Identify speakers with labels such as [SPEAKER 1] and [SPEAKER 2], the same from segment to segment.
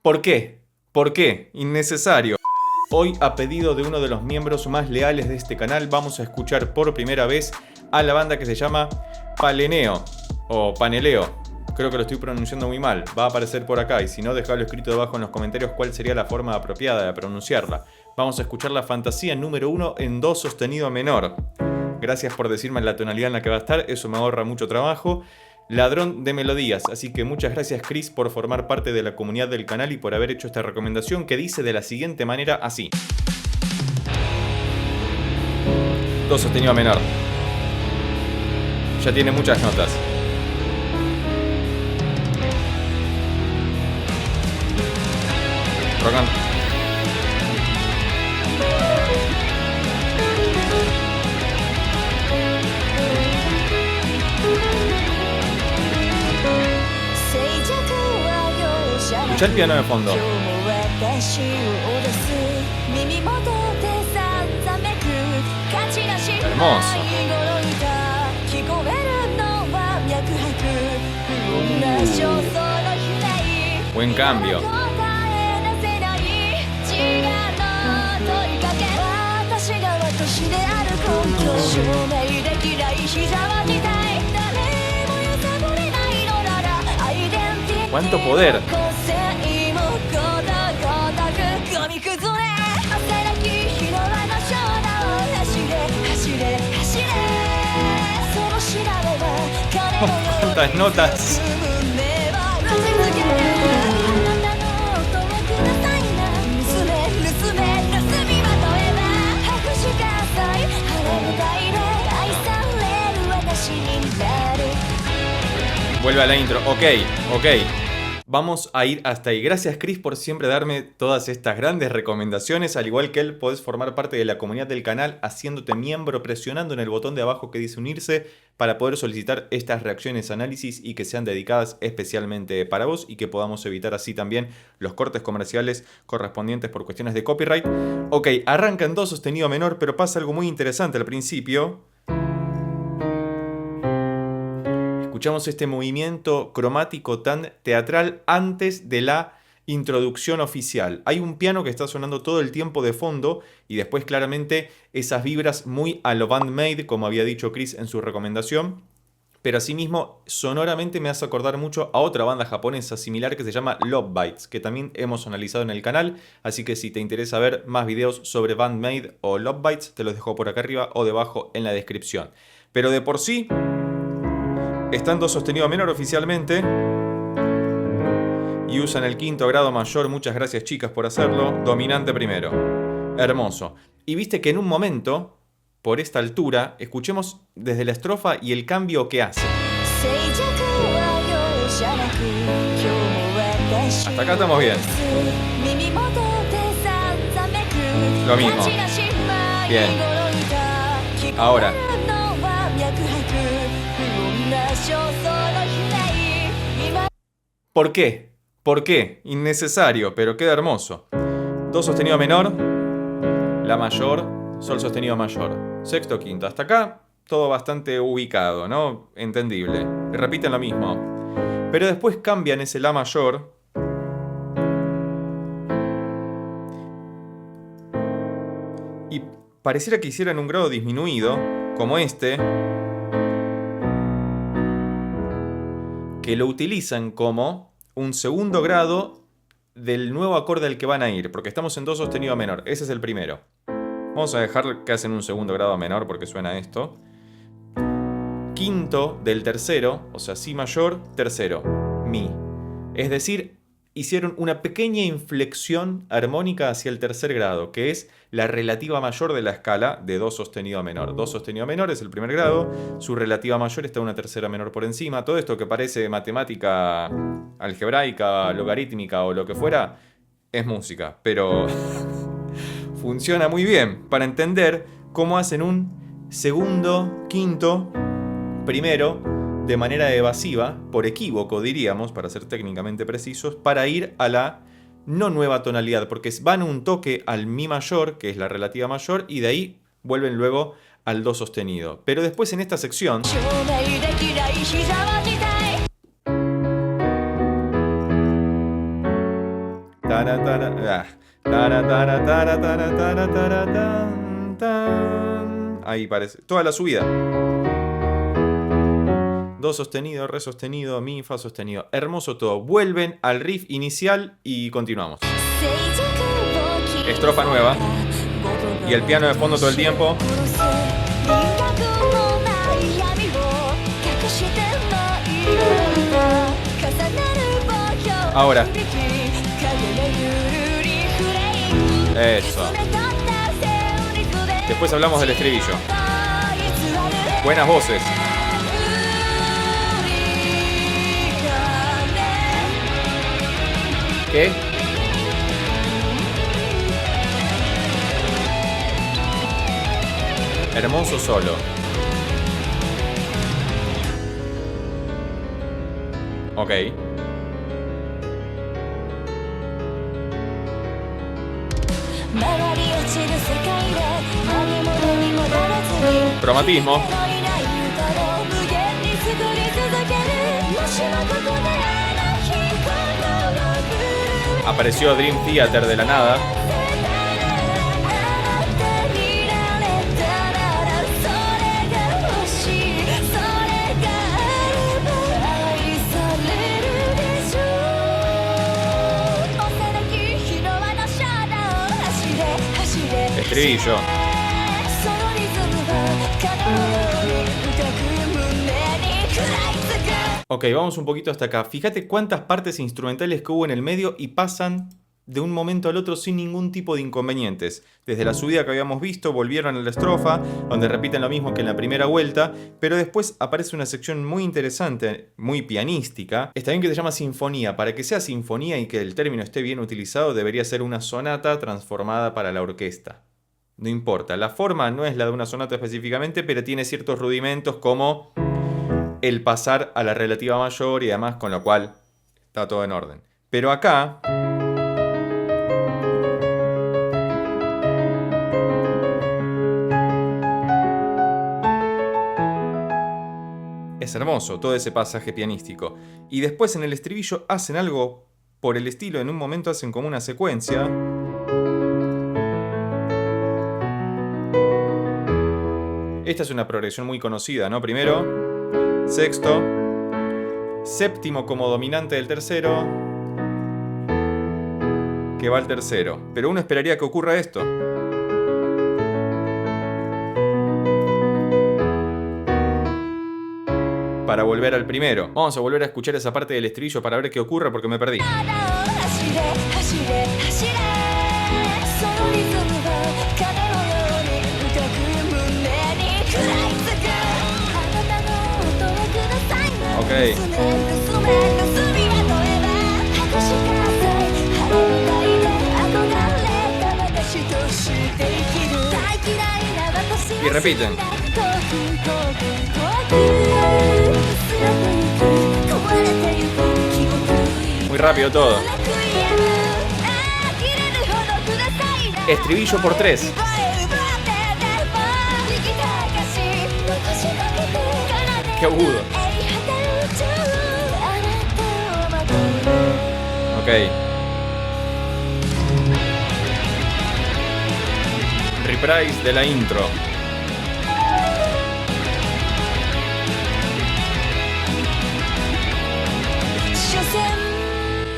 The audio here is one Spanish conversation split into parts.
[SPEAKER 1] ¿Por qué? ¿Por qué? Innecesario. Hoy, a pedido de uno de los miembros más leales de este canal, vamos a escuchar por primera vez a la banda que se llama Paleneo o Paneleo. Creo que lo estoy pronunciando muy mal. Va a aparecer por acá y si no, dejadlo escrito debajo en los comentarios cuál sería la forma apropiada de pronunciarla. Vamos a escuchar la fantasía número 1 en do sostenido menor. Gracias por decirme la tonalidad en la que va a estar, eso me ahorra mucho trabajo. Ladrón de melodías, así que muchas gracias Chris por formar parte de la comunidad del canal y por haber hecho esta recomendación que dice de la siguiente manera así. Do sostenido menor. Ya tiene muchas notas. Rogan. Escucha el piano de fondo. Hermoso. Buen cambio. ¡Cuánto poder! ¡Cuántas notas! Vuelve a la intro. Ok. Vamos a ir hasta ahí. Gracias Chris por siempre darme todas estas grandes recomendaciones. Al igual que él, podés formar parte de la comunidad del canal haciéndote miembro, presionando en el botón de abajo que dice unirse para poder solicitar estas reacciones, análisis y que sean dedicadas especialmente para vos y que podamos evitar así también los cortes comerciales correspondientes por cuestiones de copyright. Ok, arranca en do sostenido menor, pero pasa algo muy interesante al principio. Escuchamos este movimiento cromático tan teatral antes de la introducción oficial. Hay un piano que está sonando todo el tiempo de fondo y después claramente esas vibras muy a lo Band-Maid, como había dicho Chris en su recomendación. Pero asimismo, sonoramente me hace acordar mucho a otra banda japonesa similar que se llama Love Bites, que también hemos analizado en el canal. Así que si te interesa ver más videos sobre Band-Maid o Love Bites, te los dejo por acá arriba o debajo en la descripción. Pero de por sí, estando sostenido menor oficialmente y usan el quinto grado mayor, muchas gracias chicas por hacerlo, dominante primero. Hermoso. Y viste que en un momento, por esta altura, escuchemos desde la estrofa y el cambio que hace. Hasta acá estamos bien. Lo mismo. Bien. Ahora. ¿Por qué? ¿Por qué? Innecesario, pero queda hermoso. Do sostenido menor, la mayor, sol sostenido mayor, sexto, quinto. Hasta acá, todo bastante ubicado, ¿no? Entendible. Repiten lo mismo. Pero después cambian ese la mayor. Y pareciera que hicieran un grado disminuido, como este, que lo utilizan como un segundo grado del nuevo acorde al que van a ir, porque estamos en do sostenido menor. Ese es el primero. Vamos a dejar que hacen un segundo grado menor porque suena esto. Quinto del tercero, o sea, si mayor, tercero, mi. Es decir, hicieron una pequeña inflexión armónica hacia el tercer grado, que es la relativa mayor de la escala de do sostenido a menor. Do sostenido a menor es el primer grado, su relativa mayor está una tercera menor por encima. Todo esto que parece matemática algebraica, logarítmica o lo que fuera, es música, pero funciona muy bien para entender cómo hacen un segundo, quinto, primero, de manera evasiva, por equívoco diríamos, para ser técnicamente precisos, para ir a la no nueva tonalidad, porque van un toque al mi mayor, que es la relativa mayor, y de ahí vuelven luego al do sostenido. Pero después en esta sección Tara, tara, tara, tara, tara, tara, tara, tara, tan, tan. Ahí parece. Toda la subida. Do sostenido, re sostenido, mi, fa sostenido. Hermoso todo. Vuelven al riff inicial y continuamos. Estrofa nueva. Y el piano de fondo todo el tiempo. Ahora. Eso. Después hablamos del estribillo. Buenas voces. ¿Qué? Hermoso solo. Ok. Cromatismo. Apareció Dream Theater de la nada. Estribillo. Ok, vamos un poquito hasta acá. Fíjate cuántas partes instrumentales que hubo en el medio y pasan de un momento al otro sin ningún tipo de inconvenientes. Desde la subida que habíamos visto, volvieron a la estrofa, donde repiten lo mismo que en la primera vuelta, pero después aparece una sección muy interesante, muy pianística. Está bien que se llama sinfonía. Para que sea sinfonía y que el término esté bien utilizado, debería ser una sonata transformada para la orquesta. No importa, la forma no es la de una sonata específicamente, pero tiene ciertos rudimentos como el pasar a la relativa mayor y demás, con lo cual está todo en orden. Pero acá es hermoso todo ese pasaje pianístico. Y después en el estribillo hacen algo por el estilo, en un momento hacen como una secuencia. Esta es una progresión muy conocida, ¿no? Primero sexto, séptimo como dominante del tercero, que va al tercero. Pero uno esperaría que ocurra esto. Para volver al primero. Vamos a volver a escuchar esa parte del estribillo para ver qué ocurre porque me perdí. Ok. Y repiten. Muy rápido todo. Estribillo por 3. Qué agudo. Ok. Reprise de la intro.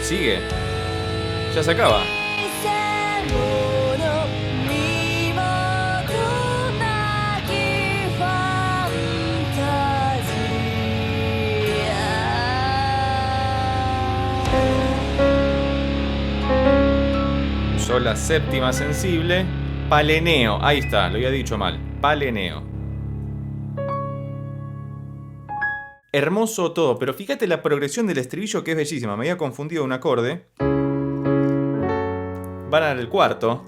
[SPEAKER 1] Sigue. Ya se acaba. Usó la séptima sensible. Paleneo. Ahí está, lo había dicho mal. Paleneo. Hermoso todo, pero fíjate la progresión del estribillo que es bellísima. Me había confundido un acorde. Van al cuarto.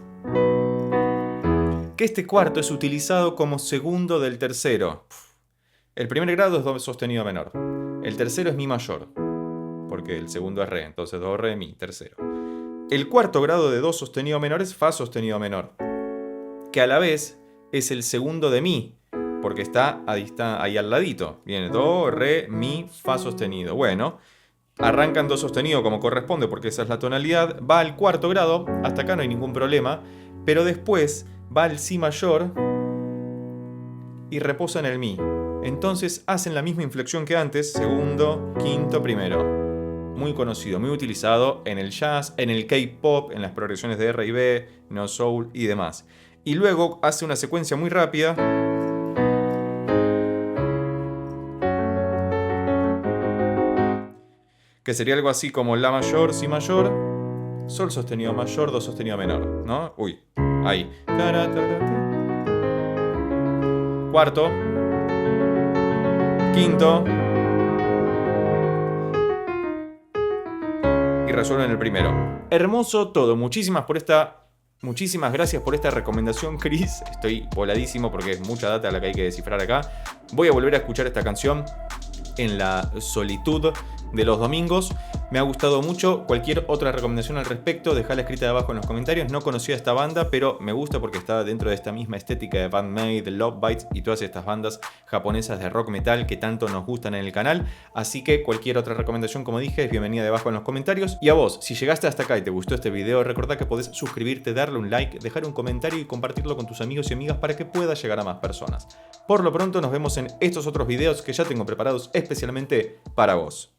[SPEAKER 1] Que este cuarto es utilizado como segundo del tercero. El primer grado es do sostenido menor. El tercero es mi mayor. Porque el segundo es re, entonces do, re, mi, tercero. El cuarto grado de do sostenido menor es fa sostenido menor. Que a la vez es el segundo de mi. Porque está ahí al ladito. Viene do, re, mi, fa sostenido. Bueno, arranca en do sostenido como corresponde porque esa es la tonalidad, va al cuarto grado, hasta acá no hay ningún problema, pero después va al si mayor y reposa en el mi. Entonces hacen la misma inflexión que antes, segundo, quinto, primero. Muy conocido, muy utilizado en el jazz, en el K-pop, en las progresiones de R y B, no soul y demás. Y luego hace una secuencia muy rápida, que sería algo así como la mayor, si mayor, sol sostenido mayor, do sostenido menor, ¿no? Uy, ahí. Cuarto, quinto y resuelven el primero. Hermoso todo. Muchísimas gracias por esta recomendación, Chris. Estoy voladísimo porque es mucha data la que hay que descifrar acá. Voy a volver a escuchar esta canción en la solitud de los domingos. Me ha gustado mucho. Cualquier otra recomendación al respecto, dejala escrita abajo en los comentarios. No conocía esta banda, pero me gusta porque está dentro de esta misma estética de Band-Maid, Love Bites y todas estas bandas japonesas de rock metal que tanto nos gustan en el canal. Así que cualquier otra recomendación, como dije, es bienvenida debajo en los comentarios. Y a vos, si llegaste hasta acá y te gustó este video, recordá que podés suscribirte, darle un like, dejar un comentario y compartirlo con tus amigos y amigas para que pueda llegar a más personas. Por lo pronto nos vemos en estos otros videos que ya tengo preparados especialmente para vos.